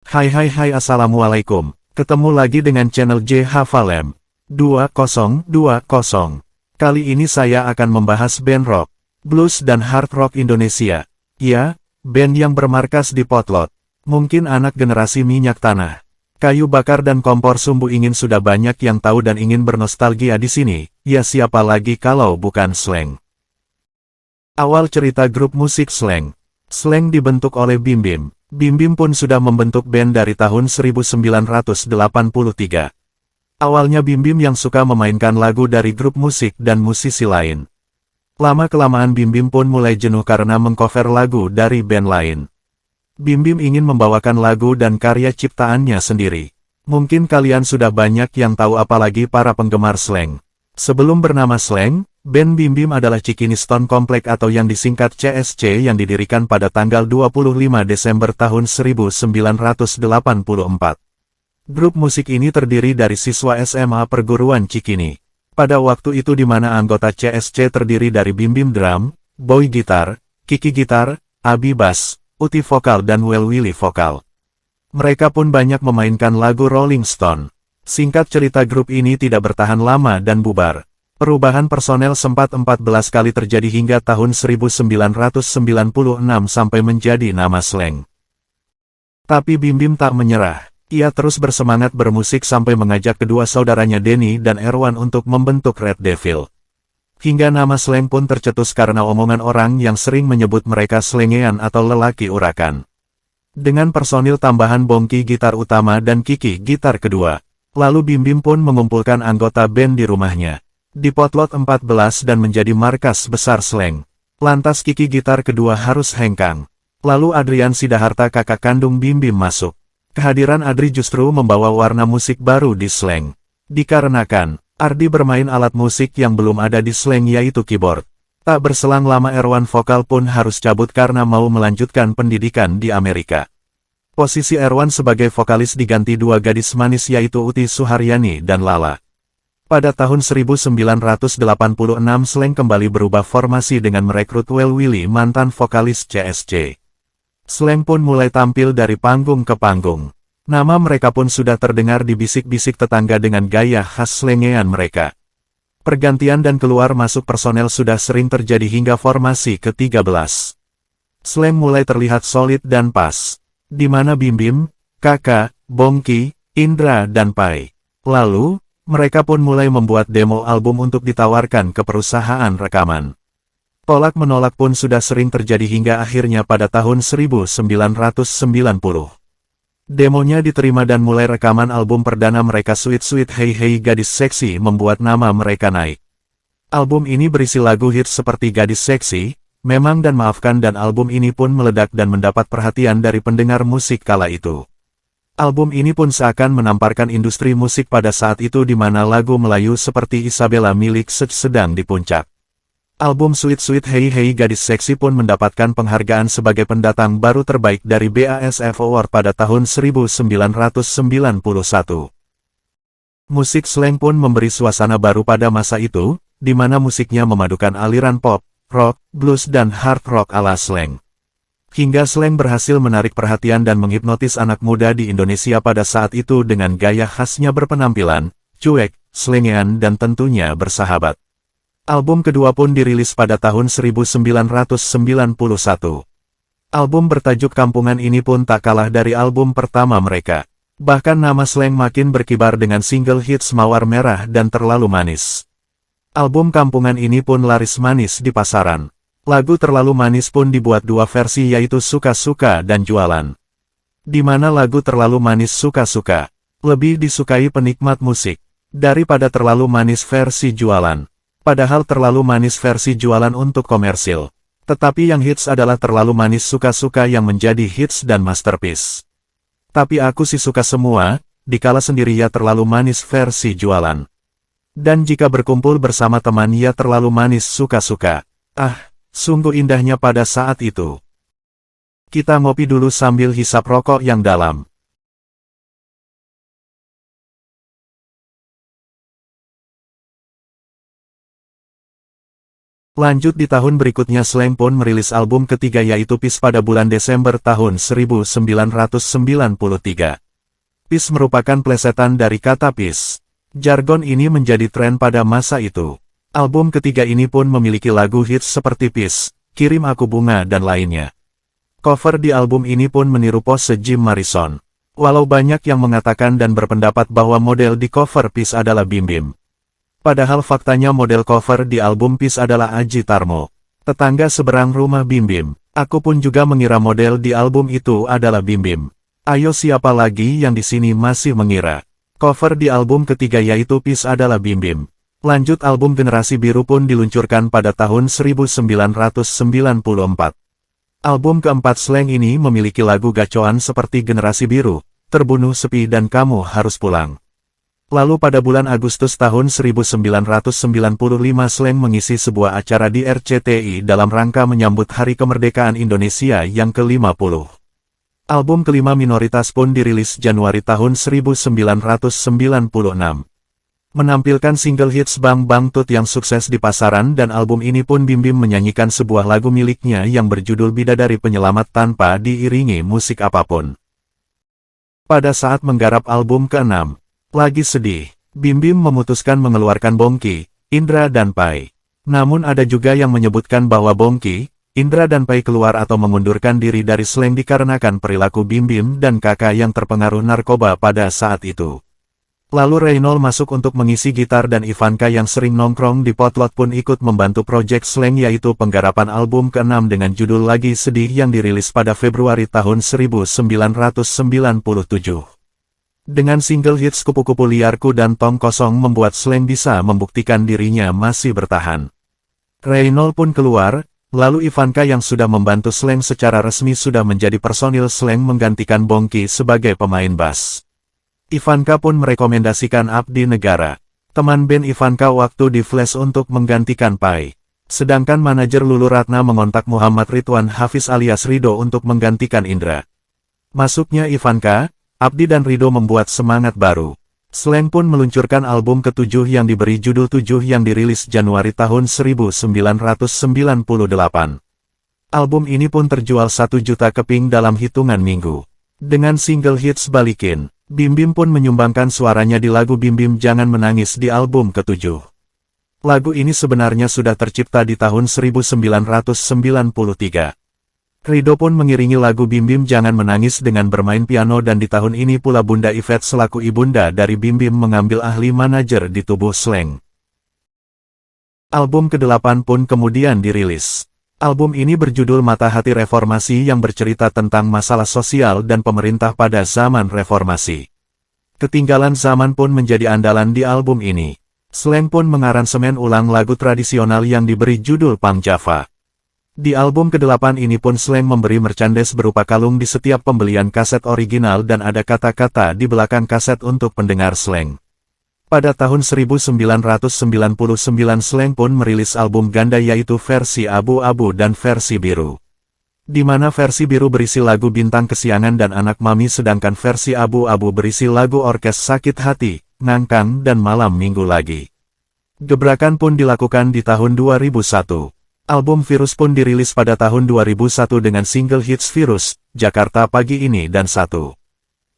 Hai assalamualaikum. Ketemu lagi dengan channel JH Valem 2020. Kali ini saya akan membahas band rock, blues dan hard rock Indonesia. Ya, band yang bermarkas di Potlot. Mungkin anak generasi minyak tanah, kayu bakar dan kompor sumbu ingin sudah banyak yang tahu dan ingin bernostalgia di sini. Ya siapa lagi kalau bukan Slank. Awal cerita grup musik Slank. Slank dibentuk oleh Bim Bim. Bim Bim pun sudah membentuk band dari tahun 1983. Awalnya Bim Bim yang suka memainkan lagu dari grup musik dan musisi lain. Lama-kelamaan Bim Bim pun mulai jenuh karena mengcover lagu dari band lain. Bim Bim ingin membawakan lagu dan karya ciptaannya sendiri. Mungkin kalian sudah banyak yang tahu apalagi para penggemar Slank. Sebelum bernama Slank, band Bim Bim adalah Cikiniston Komplek atau yang disingkat CSC yang didirikan pada tanggal 25 Desember tahun 1984. Grup musik ini terdiri dari siswa SMA perguruan Cikini. Pada waktu itu di mana anggota CSC terdiri dari Bim Bim drum, Boy gitar, Kiki gitar, Abi bass, Uti vokal dan Well Willy vokal. Mereka pun banyak memainkan lagu Rolling Stone. Singkat cerita grup ini tidak bertahan lama dan bubar. Perubahan personel sempat 14 kali terjadi hingga tahun 1996 sampai menjadi nama Slank. Tapi Bim Bim tak menyerah. Ia terus bersemangat bermusik sampai mengajak kedua saudaranya Denny dan Erwan untuk membentuk Red Devil. Hingga nama Slank pun tercetus karena omongan orang yang sering menyebut mereka slengean atau lelaki urakan. Dengan personil tambahan Bongki gitar utama dan Kiki gitar kedua. Lalu Bim Bim pun mengumpulkan anggota band di rumahnya. Di Potlot 14 dan menjadi markas besar Slank. Lantas Kiki gitar kedua harus hengkang. Lalu Adrian Sidaharta kakak kandung Bim Bim masuk. Kehadiran Adri justru membawa warna musik baru di Slank. Dikarenakan, Ardi bermain alat musik yang belum ada di Slank yaitu keyboard. Tak berselang lama Erwan vokal pun harus cabut karena mau melanjutkan pendidikan di Amerika. Posisi Erwan sebagai vokalis diganti dua gadis manis yaitu Uti Suharyani dan Lala. Pada tahun 1986 Slank kembali berubah formasi dengan merekrut Well Willy mantan vokalis CSC. Slank pun mulai tampil dari panggung ke panggung. Nama mereka pun sudah terdengar di bisik-bisik tetangga dengan gaya khas slengean mereka. Pergantian dan keluar masuk personel sudah sering terjadi hingga formasi ke-13. Slank mulai terlihat solid dan pas. Di mana Bim Bim, Kakak, Bongki, Indra dan Pai. Lalu, mereka pun mulai membuat demo album untuk ditawarkan ke perusahaan rekaman. Tolak-menolak pun sudah sering terjadi hingga akhirnya pada tahun 1990. Demonya diterima dan mulai rekaman album perdana mereka Sweet Sweet Hey Hey Gadis Seksi membuat nama mereka naik. Album ini berisi lagu hits seperti Gadis Seksi, Memang dan Maafkan dan album ini pun meledak dan mendapat perhatian dari pendengar musik kala itu. Album ini pun seakan menamparkan industri musik pada saat itu di mana lagu Melayu seperti Isabella milik Sej sedang di puncak. Album Sweet Sweet Hey Hey Gadis Seksi pun mendapatkan penghargaan sebagai pendatang baru terbaik dari BASF Award pada tahun 1991. Musik Slank pun memberi suasana baru pada masa itu, di mana musiknya memadukan aliran pop, rock, blues dan hard rock ala Slank. Hingga Slank berhasil menarik perhatian dan menghipnotis anak muda di Indonesia pada saat itu dengan gaya khasnya berpenampilan, cuek, slengean dan tentunya bersahabat. Album kedua pun dirilis pada tahun 1991. Album bertajuk Kampungan ini pun tak kalah dari album pertama mereka. Bahkan nama Slank makin berkibar dengan single hits Mawar Merah dan Terlalu Manis. Album Kampungan ini pun laris manis di pasaran. Lagu Terlalu Manis pun dibuat dua versi yaitu Suka-Suka dan Jualan. Di mana lagu Terlalu Manis Suka-Suka lebih disukai penikmat musik daripada Terlalu Manis versi Jualan. Padahal Terlalu Manis versi Jualan untuk komersil. Tetapi yang hits adalah Terlalu Manis Suka-Suka yang menjadi hits dan masterpiece. Tapi aku sih suka semua, dikala sendiri ya Terlalu Manis versi Jualan. Dan jika berkumpul bersama teman ya Terlalu Manis Suka-Suka. Sungguh indahnya pada saat itu. Kita ngopi dulu sambil hisap rokok yang dalam. Lanjut di tahun berikutnya Slank pun merilis album ketiga yaitu Peace pada bulan Desember tahun 1993. Peace merupakan plesetan dari kata peace. Jargon ini menjadi tren pada masa itu. Album ketiga ini pun memiliki lagu hits seperti Peace, Kirim Aku Bunga dan lainnya. Cover di album ini pun meniru pose Jim Morrison. Walau banyak yang mengatakan dan berpendapat bahwa model di cover Peace adalah Bim Bim. Padahal faktanya model cover di album Peace adalah Aji Tarmo, tetangga seberang rumah Bim Bim. Aku pun juga mengira model di album itu adalah Bim Bim. Ayo siapa lagi yang di sini masih mengira? Cover di album ketiga yaitu Peace adalah Bim Bim. Lanjut album Generasi Biru pun diluncurkan pada tahun 1994. Album keempat Slank ini memiliki lagu gacoan seperti Generasi Biru, Terbunuh Sepi dan Kamu Harus Pulang. Lalu pada bulan Agustus tahun 1995 Slank mengisi sebuah acara di RCTI dalam rangka menyambut Hari Kemerdekaan Indonesia yang ke-50. Album kelima Minoritas pun dirilis Januari tahun 1996. Menampilkan single hits Bang Bang Tut yang sukses di pasaran dan album ini pun Bim Bim menyanyikan sebuah lagu miliknya yang berjudul Bidadari Penyelamat tanpa diiringi musik apapun. Pada saat menggarap album ke-6, Lagi Sedih, Bim Bim memutuskan mengeluarkan Bongki, Indra dan Pai. Namun ada juga yang menyebutkan bahwa Bongki, Indra dan Pai keluar atau mengundurkan diri dari Slank dikarenakan perilaku Bim Bim dan kakak yang terpengaruh narkoba pada saat itu. Lalu Reynolds masuk untuk mengisi gitar dan Ivanka yang sering nongkrong di Potlot pun ikut membantu proyek Slank yaitu penggarapan album ke-6 dengan judul Lagi Sedih yang dirilis pada Februari tahun 1997. Dengan single hits Kupu-Kupu Liarku dan Tong Kosong membuat Slank bisa membuktikan dirinya masih bertahan. Reynolds pun keluar. Lalu Ivanka yang sudah membantu Slank secara resmi sudah menjadi personil Slank menggantikan Bongki sebagai pemain bass. Ivanka pun merekomendasikan Abdi Negara, teman band Ivanka waktu di Flash untuk menggantikan Pai. Sedangkan manajer Lulu Ratna mengontak Muhammad Ridwan Hafiz alias Rido untuk menggantikan Indra. Masuknya Ivanka, Abdi dan Rido membuat semangat baru. Slank pun meluncurkan album ke-7 yang diberi judul 7 yang dirilis Januari tahun 1998. Album ini pun terjual 1 juta keping dalam hitungan minggu. Dengan single hits Balikin, Bim Bim pun menyumbangkan suaranya di lagu Bim Bim Jangan Menangis di album ke-7. Lagu ini sebenarnya sudah tercipta di tahun 1993. Rido pun mengiringi lagu Bim Bim Jangan Menangis dengan bermain piano dan di tahun ini pula Bunda Yvette selaku ibunda dari Bim Bim mengambil ahli manajer di tubuh Slank. Album ke-8 pun kemudian dirilis. Album ini berjudul Mata Hati Reformasi yang bercerita tentang masalah sosial dan pemerintah pada zaman reformasi. Ketinggalan Zaman pun menjadi andalan di album ini. Slank pun mengaransemen ulang lagu tradisional yang diberi judul Pang Java. Di album ke-8 ini pun Slank memberi merchandise berupa kalung di setiap pembelian kaset original dan ada kata-kata di belakang kaset untuk pendengar Slank. Pada tahun 1999 Slank pun merilis album ganda yaitu versi abu-abu dan versi biru. Di mana versi biru berisi lagu Bintang Kesiangan dan Anak Mami sedangkan versi abu-abu berisi lagu Orkes Sakit Hati, Ngangkang dan Malam Minggu Lagi. Gebrakan pun dilakukan di tahun 2001. Album Virus pun dirilis pada tahun 2001 dengan single hits Virus, Jakarta Pagi Ini dan Satu.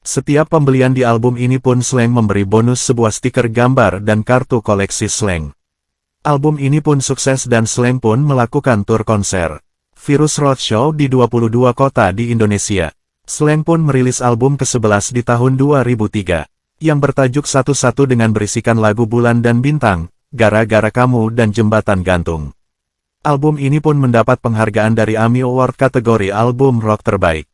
Setiap pembelian di album ini pun Slank memberi bonus sebuah stiker gambar dan kartu koleksi Slank. Album ini pun sukses dan Slank pun melakukan tur konser Virus Roadshow di 22 kota di Indonesia. Slank pun merilis album ke-11 di tahun 2003, yang bertajuk Satu-Satu dengan berisikan lagu Bulan dan Bintang, Gara-Gara Kamu dan Jembatan Gantung. Album ini pun mendapat penghargaan dari AMI Award kategori album rock terbaik.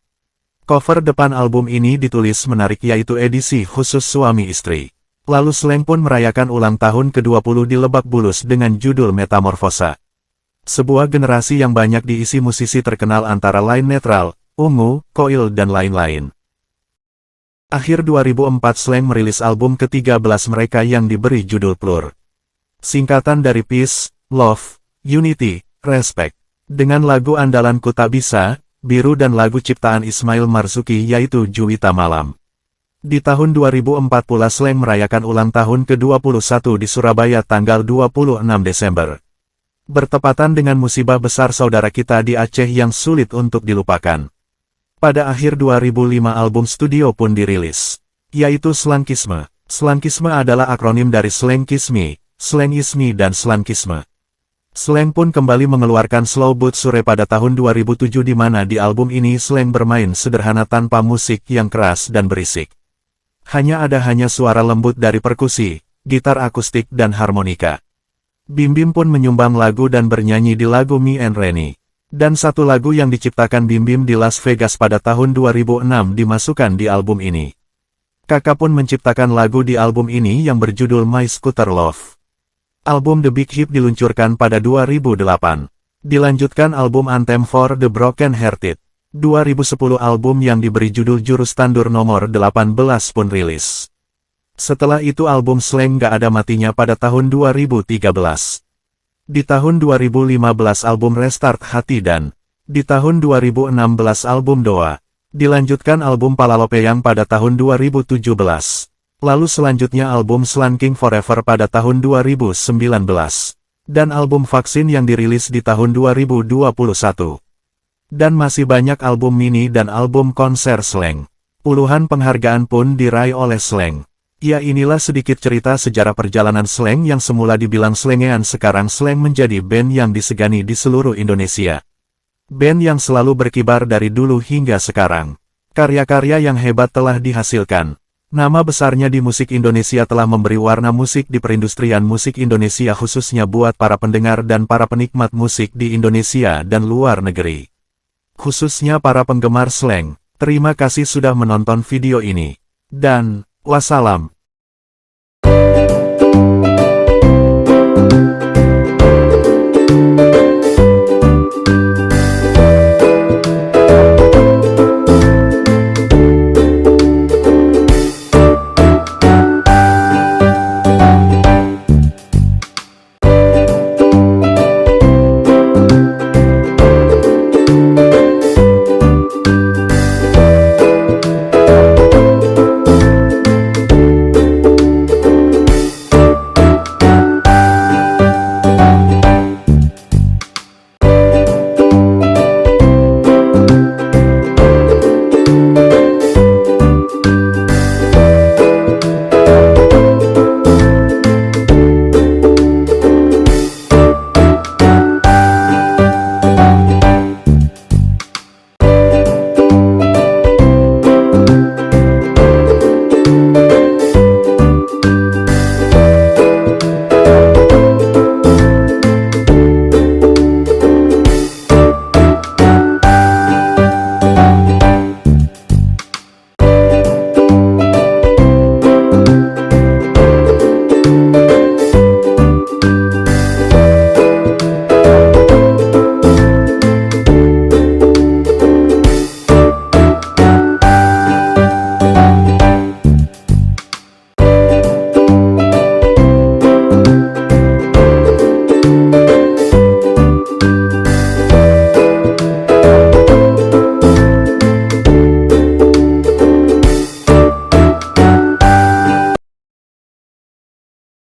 Cover depan album ini ditulis menarik yaitu edisi khusus suami istri. Lalu Slank pun merayakan ulang tahun ke-20 di Lebak Bulus dengan judul Metamorfosa. Sebuah generasi yang banyak diisi musisi terkenal antara lain Netral, Ungu, Koil dan lain-lain. Akhir 2004 Slank merilis album ke-13 mereka yang diberi judul Plur. Singkatan dari Peace, Love, Unity, Respect. Dengan lagu andalanku Tak Bisa, Biru dan lagu ciptaan Ismail Marzuki yaitu Juwita Malam. Di tahun 2004 pula Slank merayakan ulang tahun ke-21 di Surabaya tanggal 26 Desember. Bertepatan dengan musibah besar saudara kita di Aceh yang sulit untuk dilupakan. Pada akhir 2005 album studio pun dirilis, yaitu Slankisme. Slankisme adalah akronim dari Slankisme, Slangisme dan Slankisme. Slank pun kembali mengeluarkan Slow But Sure pada tahun 2007 di mana di album ini Slank bermain sederhana tanpa musik yang keras dan berisik. Hanya suara lembut dari perkusi, gitar akustik dan harmonika. Bim Bim pun menyumbang lagu dan bernyanyi di lagu Me and Rennie. Dan satu lagu yang diciptakan Bim Bim di Las Vegas pada tahun 2006 dimasukkan di album ini. Kakak pun menciptakan lagu di album ini yang berjudul My Scooter Love. Album The Big Hip diluncurkan pada 2008. Dilanjutkan album Anthem for the Broken Hearted. 2010 album yang diberi judul Jurus Tandur nomor 18 pun rilis. Setelah itu album Slang Gak Ada Matinya pada tahun 2013. Di tahun 2015 album Restart Hati dan di tahun 2016 album Doa. Dilanjutkan album Palalopeyang pada tahun 2017. Lalu selanjutnya album Slanking Forever pada tahun 2019. Dan album Vaksin yang dirilis di tahun 2021. Dan masih banyak album mini dan album konser Slang. Puluhan penghargaan pun diraih oleh Slang. Ya, inilah sedikit cerita sejarah perjalanan Slang yang semula dibilang slengean, sekarang Slang menjadi band yang disegani di seluruh Indonesia. Band yang selalu berkibar dari dulu hingga sekarang. Karya-karya yang hebat telah dihasilkan. Nama besarnya di musik Indonesia telah memberi warna musik di perindustrian musik Indonesia, khususnya buat para pendengar dan para penikmat musik di Indonesia dan luar negeri. Khususnya para penggemar Slang. Terima kasih sudah menonton video ini. Dan wassalam.